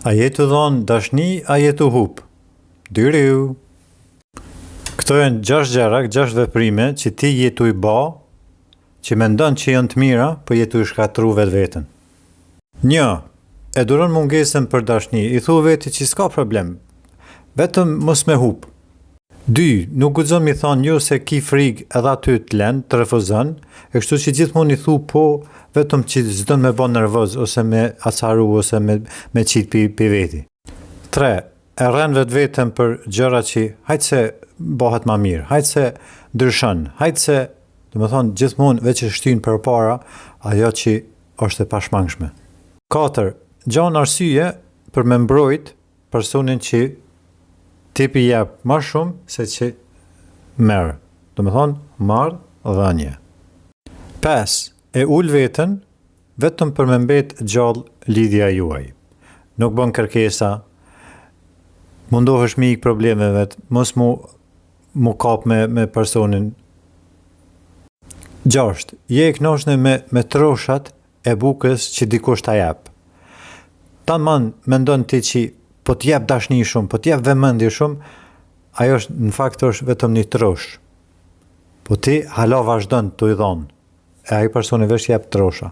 A jetu dhonë dashni, a jetu hup? Dyriu. Këto janë 6 gjëra, 6 veprime që ti jetu i ba, që mendon që janë të mira, po jetu i shkatru vetveten. 1. E duron mungesën për dashni, i thu veti që s'ka problem, vetëm mos me hup. 2. Nuk guxon mi thonë jo se ki frikë edhe aty të lënë, të refuzon, e kështu që gjithmonë i thu po, vetëm që s'don me bën nervoz, ose me acaru, ose me qit pi veti. 3. E rren vetveten për gjëra që hajtë se bëhet ma mirë, hajtë se ndryshon, hajtë se, do me thonë, gjithmonë veç e shtyn për para, ajo që është e pashmangshme. 4. Gjon arsye për me mbrojt personin që tipi jep ma shumë se që merë. Do me thonë, marrë dhënje. 5. E ul veten vetëm për me mbet gjallë lidhja juaj. Nuk bën kërkesa, mundohesh me ik problemeve, mos mu kap me personin. 6. Je e knoshne me troshat e bukës që dikush ta jep. Tamam mendon ti që po t'jep dashni shumë, po t'jep vëmendje shumë, ajo është në fakt është vetëm një trosh. Po ti hala vazhdon të i dhonë, e ai personi vesh jep trosha.